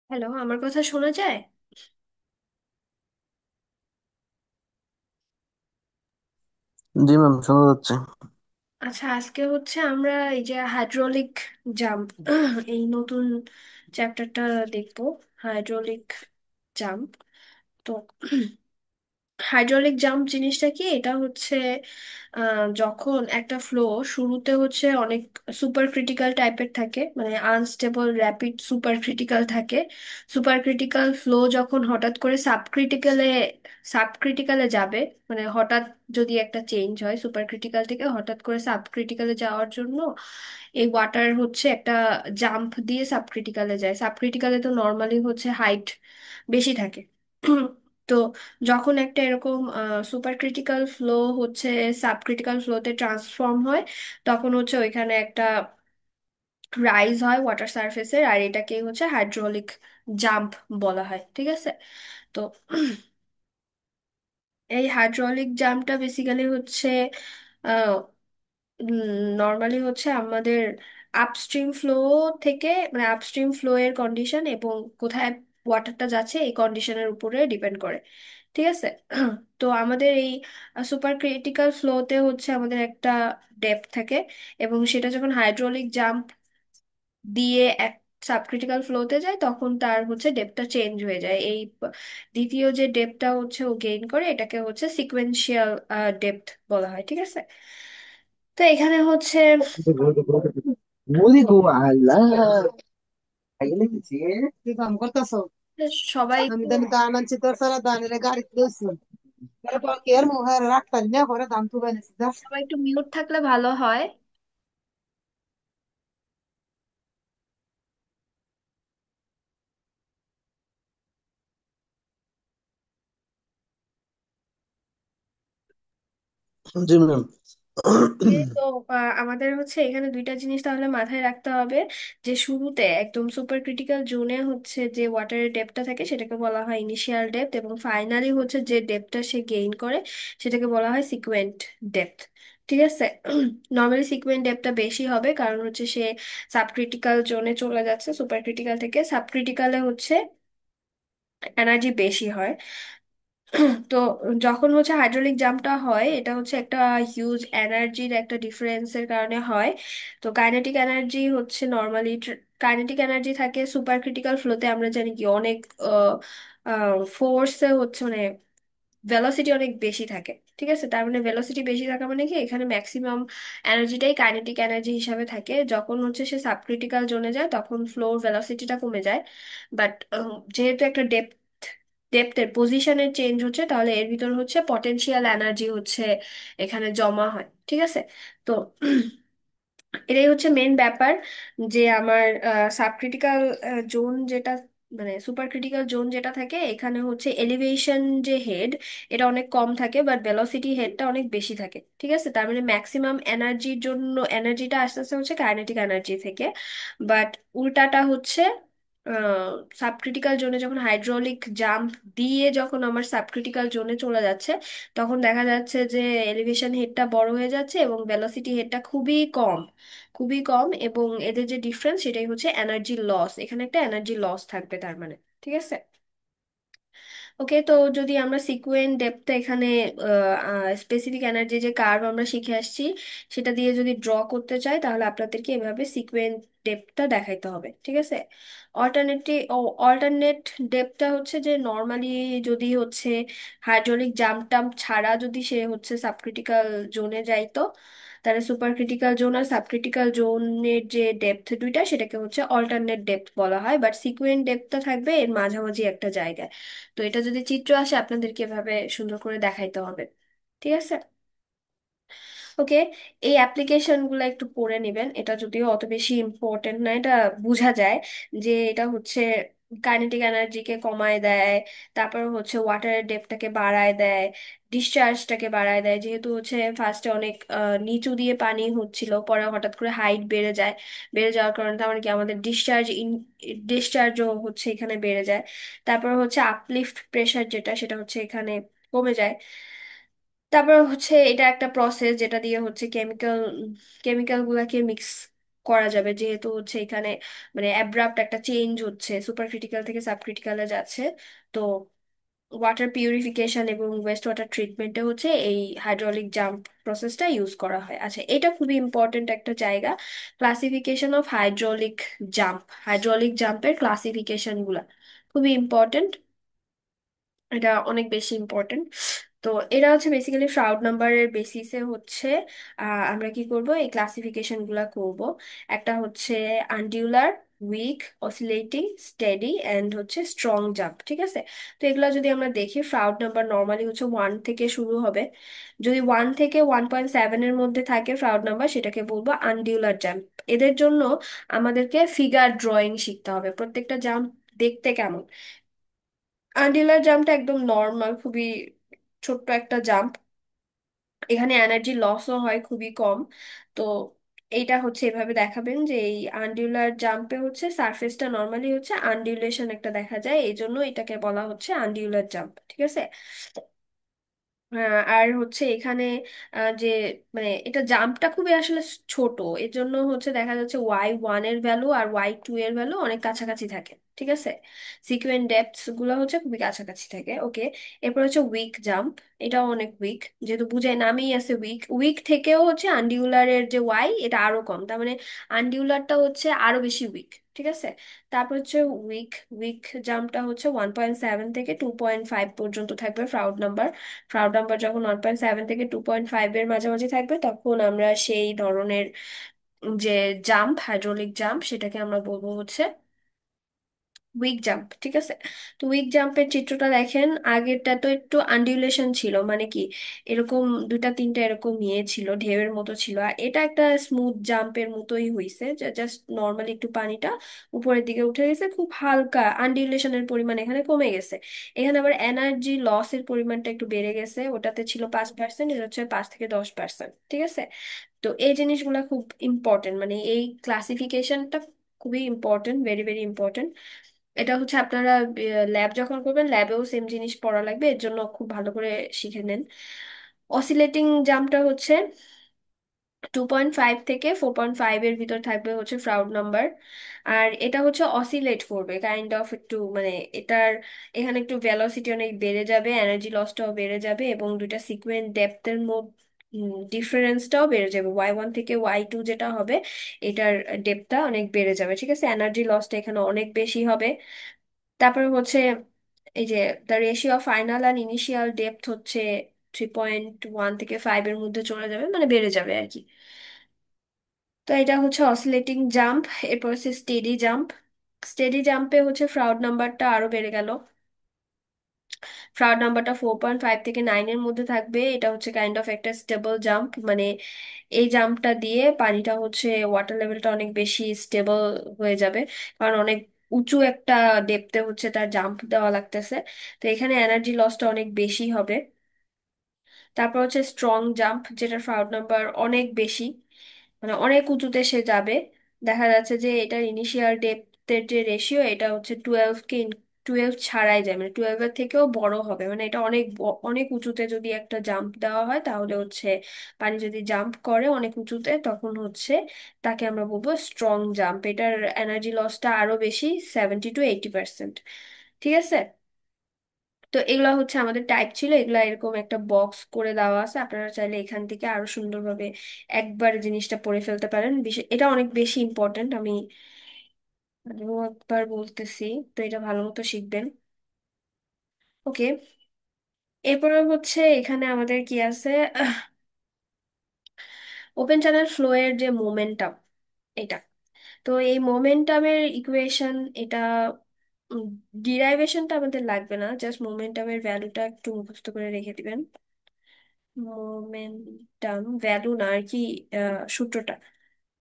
Hello, আমার কথা শোনা যায়? জি ম্যাম, শোনা যাচ্ছে। আচ্ছা, আজকে হচ্ছে আমরা এই যে হাইড্রোলিক জাম্প এই নতুন চ্যাপ্টারটা দেখবো। Hydraulic jump. তো হাইড্রোলিক জাম্প জিনিসটা কি? এটা হচ্ছে যখন একটা ফ্লো শুরুতে হচ্ছে অনেক সুপার ক্রিটিক্যাল টাইপের থাকে, মানে আনস্টেবল র্যাপিড সুপার ক্রিটিক্যাল থাকে। সুপার ক্রিটিক্যাল ফ্লো যখন হঠাৎ করে সাবক্রিটিক্যালে যাবে, মানে হঠাৎ যদি একটা চেঞ্জ হয় সুপার ক্রিটিক্যাল থেকে হঠাৎ করে সাবক্রিটিক্যালে যাওয়ার জন্য এই ওয়াটার হচ্ছে একটা জাম্প দিয়ে সাবক্রিটিক্যালে যায়। সাবক্রিটিক্যালে তো নর্মালি হচ্ছে হাইট বেশি থাকে। তো যখন একটা এরকম সুপার ক্রিটিক্যাল ফ্লো হচ্ছে সাব ক্রিটিক্যাল ফ্লোতে ট্রান্সফর্ম হয়, তখন হচ্ছে ওইখানে একটা রাইজ হয় ওয়াটার সারফেসের, আর এটাকেই হচ্ছে হাইড্রোলিক জাম্প বলা হয়। ঠিক আছে? তো এই হাইড্রোলিক জাম্পটা বেসিক্যালি হচ্ছে নর্মালি হচ্ছে আমাদের আপস্ট্রিম ফ্লো থেকে, মানে আপস্ট্রিম ফ্লো এর কন্ডিশন এবং কোথায় ওয়াটারটা যাচ্ছে এই কন্ডিশনের উপরে ডিপেন্ড করে। ঠিক আছে? তো আমাদের এই সুপার ক্রিটিক্যাল ফ্লোতে হচ্ছে আমাদের একটা ডেপথ থাকে, এবং সেটা যখন হাইড্রোলিক জাম্প দিয়ে এক সাবক্রিটিক্যাল ফ্লোতে যায় তখন তার হচ্ছে ডেপথটা চেঞ্জ হয়ে যায়। এই দ্বিতীয় যে ডেপথটা হচ্ছে ও গেইন করে এটাকে হচ্ছে সিকোয়েন্সিয়াল ডেপথ বলা হয়। ঠিক আছে? তো এখানে হচ্ছে বলি গো আল্লাহ, খাইলে কিছু কি কাম করতেছ? সবাই আমি একটু দানি দান আনছি তোর সারা দানের গাড়িতে লইছি। তারপর কি এর মুখের রাখতাম না করে দাম তো বানিয়েছি দাস। সবাই একটু মিউট থাকলে ভালো হয়। জি ম্যাম। এই তো আমাদের হচ্ছে এখানে দুইটা জিনিস তাহলে মাথায় রাখতে হবে, যে শুরুতে একদম সুপার ক্রিটিক্যাল জোনে হচ্ছে যে ওয়াটারের ডেপথটা থাকে সেটাকে বলা হয় ইনিশিয়াল ডেপথ, এবং ফাইনালি হচ্ছে যে ডেপথটা সে গেইন করে সেটাকে বলা হয় সিকুয়েন্ট ডেপথ। ঠিক আছে? নর্মালি সিকুয়েন্ট ডেপথটা বেশি হবে কারণ হচ্ছে সে সাবক্রিটিক্যাল জোনে চলে যাচ্ছে, সুপার ক্রিটিক্যাল থেকে সাবক্রিটিক্যালে হচ্ছে এনার্জি বেশি হয়। তো যখন হচ্ছে হাইড্রোলিক জাম্পটা হয় এটা হচ্ছে একটা হিউজ এনার্জির একটা ডিফারেন্সের কারণে হয়। তো কাইনেটিক এনার্জি হচ্ছে নর্মালি, কাইনেটিক এনার্জি থাকে সুপার ক্রিটিক্যাল ফ্লোতে আমরা জানি কি অনেক ফোর্সে হচ্ছে, মানে ভেলোসিটি অনেক বেশি থাকে। ঠিক আছে? তার মানে ভেলোসিটি বেশি থাকা মানে কি এখানে ম্যাক্সিমাম এনার্জিটাই কাইনেটিক এনার্জি হিসাবে থাকে। যখন হচ্ছে সে সাবক্রিটিক্যাল জোনে যায় তখন ফ্লোর ভেলোসিটিটা কমে যায়। বাট যেহেতু একটা ডেপথের পজিশনের চেঞ্জ হচ্ছে, তাহলে এর ভিতর হচ্ছে পটেনশিয়াল এনার্জি হচ্ছে এখানে জমা হয়। ঠিক আছে? তো এটাই হচ্ছে মেন ব্যাপার, যে আমার সাবক্রিটিক্যাল জোন যেটা, মানে সুপার ক্রিটিক্যাল জোন যেটা থাকে এখানে হচ্ছে এলিভেশন যে হেড এটা অনেক কম থাকে, বাট ভেলোসিটি হেডটা অনেক বেশি থাকে। ঠিক আছে? তার মানে ম্যাক্সিমাম এনার্জির জন্য এনার্জিটা আস্তে আস্তে হচ্ছে কাইনেটিক এনার্জি থেকে। বাট উল্টাটা হচ্ছে সাবক্রিটিক্যাল জোনে যখন হাইড্রোলিক জাম্প দিয়ে যখন আমার সাবক্রিটিক্যাল জোনে চলে যাচ্ছে তখন দেখা যাচ্ছে যে এলিভেশন হেডটা বড় হয়ে যাচ্ছে এবং ভেলোসিটি হেডটা খুবই কম, খুবই কম, এবং এদের যে ডিফারেন্স সেটাই হচ্ছে এনার্জি লস। এখানে একটা এনার্জি লস থাকবে তার মানে। ঠিক আছে? ওকে, তো যদি আমরা সিকুয়েন্ট ডেপথটা এখানে স্পেসিফিক এনার্জি যে কার্ভ আমরা শিখে আসছি সেটা দিয়ে যদি ড্র করতে চাই তাহলে আপনাদেরকে এভাবে সিকুয়েন্ট ডেপথটা দেখাইতে হবে। ঠিক আছে? অল্টারনেট ডেপথটা হচ্ছে যে নর্মালি যদি হচ্ছে হাইড্রোলিক জাম্প টাম্প ছাড়া যদি সে হচ্ছে সাবক্রিটিক্যাল জোনে যাইতো, তাহলে সুপার ক্রিটিক্যাল জোন আর সাবক্রিটিক্যাল জোনের যে ডেপথ দুইটা সেটাকে হচ্ছে অল্টারনেট ডেপথ বলা হয়। বাট সিকুয়েন্ট ডেপথটা থাকবে এর মাঝামাঝি একটা জায়গায়। তো এটা যদি চিত্র আসে আপনাদেরকে এভাবে সুন্দর করে দেখাইতে হবে। ঠিক আছে? ওকে, এই অ্যাপ্লিকেশনগুলো একটু পড়ে নেবেন, এটা যদিও অত বেশি ইম্পর্টেন্ট না, এটা বোঝা যায় যে এটা হচ্ছে কাইনেটিক এনার্জিকে কমায় দেয়, তারপর হচ্ছে ওয়াটারের ডেপটাকে বাড়ায় দেয়, ডিসচার্জটাকে বাড়ায় দেয়। যেহেতু হচ্ছে ফার্স্টে অনেক নিচু দিয়ে পানি হচ্ছিল, পরে হঠাৎ করে হাইট বেড়ে যায়, বেড়ে যাওয়ার কারণে তার মানে কি আমাদের ডিসচার্জও হচ্ছে এখানে বেড়ে যায়। তারপর হচ্ছে আপলিফট প্রেশার যেটা সেটা হচ্ছে এখানে কমে যায়। তারপর হচ্ছে এটা একটা প্রসেস যেটা দিয়ে হচ্ছে কেমিক্যাল গুলাকে মিক্স করা যাবে, যেহেতু হচ্ছে এখানে মানে অ্যাব্রাপ্ট একটা চেঞ্জ হচ্ছে, সুপার ক্রিটিক্যাল থেকে সাবক্রিটিক্যালে যাচ্ছে। তো ওয়াটার পিউরিফিকেশন এবং ওয়েস্ট ওয়াটার ট্রিটমেন্টে হচ্ছে এই হাইড্রোলিক জাম্প প্রসেসটা ইউজ করা হয়। আচ্ছা, এটা খুবই ইম্পর্ট্যান্ট একটা জায়গা, classification of hydraulic jump, hydraulic জাম্পের ক্লাসিফিকেশন গুলা খুবই ইম্পর্ট্যান্ট, এটা অনেক বেশি ইম্পর্টেন্ট। তো এটা হচ্ছে বেসিক্যালি ফ্রাউড নাম্বারের বেসিসে হচ্ছে আমরা কি করব, এই ক্লাসিফিকেশন গুলা করব। একটা হচ্ছে আনডিউলার, উইক, অসিলেটিং, স্টেডি অ্যান্ড হচ্ছে স্ট্রং জাম্প, ঠিক আছে? তো এগুলা যদি আমরা দেখি, ফ্রাউড নাম্বার নর্মালি হচ্ছে 1 থেকে শুরু হবে। যদি 1 থেকে 1.7 এর মধ্যে থাকে ফ্রাউড নাম্বার, সেটাকে বলবো আনডিউলার জাম্প। এদের জন্য আমাদেরকে ফিগার ড্রয়িং শিখতে হবে, প্রত্যেকটা জাম্প দেখতে কেমন। আনডিলার জাম্পটা একদম নর্মাল, খুবই ছোট্ট একটা জাম্প, এখানে এনার্জি লসও হয় খুবই কম। তো এইটা হচ্ছে এভাবে দেখাবেন যে এই আনডিউলার জাম্পে হচ্ছে সারফেসটা নর্মালি হচ্ছে আনডিউলেশন একটা দেখা যায়, এই জন্য এটাকে বলা হচ্ছে আনডিউলার জাম্প, ঠিক আছে? আর হচ্ছে এখানে যে মানে এটা জাম্পটা খুবই আসলে ছোট, এর জন্য হচ্ছে দেখা যাচ্ছে Y1 এর ভ্যালু আর Y2 এর ভ্যালু অনেক কাছাকাছি থাকে, ঠিক আছে? সিকুয়েন্ট ডেপথস গুলো হচ্ছে খুবই কাছাকাছি থাকে, ওকে। এরপর হচ্ছে উইক জাম্প, এটাও অনেক উইক, যেহেতু বুঝে নামেই আছে উইক। উইক থেকেও হচ্ছে আনডিউলারের যে ওয়াই এটা আরো কম, তার মানে আনডিউলারটা হচ্ছে আরো বেশি উইক, ঠিক আছে? তারপর হচ্ছে উইক, উইক জাম্পটা হচ্ছে 1.7 থেকে 2.5 পর্যন্ত থাকবে ফ্রাউড নাম্বার। ফ্রাউড নাম্বার যখন 1.7 থেকে 2.5 এর মাঝামাঝি থাকবে, তখন আমরা সেই ধরনের যে জাম্প, হাইড্রোলিক জাম্প, সেটাকে আমরা বলবো হচ্ছে উইক জাম্প, ঠিক আছে? তো উইক জাম্পের চিত্রটা দেখেন, আগেরটা তো একটু আন্ডিউলেশন ছিল, মানে কি এরকম দুইটা তিনটা এরকম ইয়ে ছিল, ঢেউয়ের মতো ছিল, আর এটা একটা স্মুথ জাম্পের মতোই হইছে, যে জাস্ট নর্মালি একটু পানিটা উপরের দিকে উঠে গেছে, খুব হালকা আন্ডিউলেশনের পরিমাণ এখানে কমে গেছে। এখানে আবার এনার্জি লসের পরিমাণটা একটু বেড়ে গেছে, ওটাতে ছিল 5%, এটা হচ্ছে 5 থেকে 10%, ঠিক আছে? তো এই জিনিসগুলো খুব ইম্পর্টেন্ট, মানে এই ক্লাসিফিকেশনটা খুবই ইম্পর্টেন্ট, ভেরি ভেরি ইম্পর্টেন্ট। এটা হচ্ছে আপনারা ল্যাব যখন করবেন, ল্যাবেও সেম জিনিস পড়া লাগবে, এর জন্য খুব ভালো করে শিখে নেন। অসিলেটিং জাম্পটা হচ্ছে 2.5 থেকে 4.5 এর ভিতর থাকবে হচ্ছে ফ্রাউড নাম্বার। আর এটা হচ্ছে অসিলেট করবে কাইন্ড অফ একটু, মানে এটার এখানে একটু ভেলোসিটি অনেক বেড়ে যাবে, এনার্জি লসটাও বেড়ে যাবে, এবং দুইটা সিকুয়েন্ট ডেপথের মধ্যে ডিফারেন্সটাও বেড়ে যাবে, Y1 থেকে Y2 যেটা হবে, এটার ডেপথটা অনেক বেড়ে যাবে, ঠিক আছে? এনার্জি লসটা এখানে অনেক বেশি হবে। তারপরে হচ্ছে এই যে the ratio of final and initial depth হচ্ছে 3.1 থেকে 5 এর মধ্যে চলে যাবে, মানে বেড়ে যাবে আর কি। তো এটা হচ্ছে অসিলেটিং জাম্প। এরপর হচ্ছে স্টেডি জাম্প। স্টেডি জাম্পে হচ্ছে ফ্রাউড নাম্বারটা আরো বেড়ে গেল, ফ্রাউড নাম্বারটা 4.5 থেকে 9 এর মধ্যে থাকবে, এটা হচ্ছে কাইন্ড অফ একটা স্টেবল জাম্প, মানে এই জাম্পটা দিয়ে পানিটা হচ্ছে ওয়াটার লেভেলটা অনেক বেশি স্টেবল হয়ে যাবে, কারণ অনেক উঁচু একটা ডেপথে হচ্ছে তার জাম্প দেওয়া লাগতেছে। তো এখানে এনার্জি লসটা অনেক বেশি হবে। তারপর হচ্ছে স্ট্রং জাম্প, যেটা ফ্রাউড নাম্বার অনেক বেশি, মানে অনেক উঁচুতে সে যাবে। দেখা যাচ্ছে যে এটার ইনিশিয়াল ডেপথের যে রেশিও, এটা হচ্ছে 12 ছাড়াই যায়, মানে 12 এর থেকেও বড় হবে, মানে এটা অনেক অনেক উঁচুতে যদি একটা জাম্প দেওয়া হয়, তাহলে হচ্ছে পানি যদি জাম্প করে অনেক উঁচুতে, তখন হচ্ছে তাকে আমরা বলবো স্ট্রং জাম্প। এটার এনার্জি লসটা আরো বেশি, 70 to 80%, ঠিক আছে? তো এগুলা হচ্ছে আমাদের টাইপ ছিল, এগুলা এরকম একটা বক্স করে দেওয়া আছে, আপনারা চাইলে এখান থেকে আরো সুন্দরভাবে একবার জিনিসটা পড়ে ফেলতে পারেন। এটা অনেক বেশি ইম্পর্ট্যান্ট, আমি আরো একবার বলতেছি, তো এটা ভালো মতো শিখবেন, ওকে। এরপরে হচ্ছে এখানে আমাদের কি আছে, ওপেন চ্যানেল ফ্লো এর যে মোমেন্টাম, এটা, তো এই মোমেন্টামের ইকুয়েশন, এটা ডিরাইভেশনটা আমাদের লাগবে না, জাস্ট মোমেন্টামের ভ্যালুটা একটু মুখস্থ করে রেখে দিবেন। মোমেন্টাম ভ্যালু না আর কি, সূত্রটা,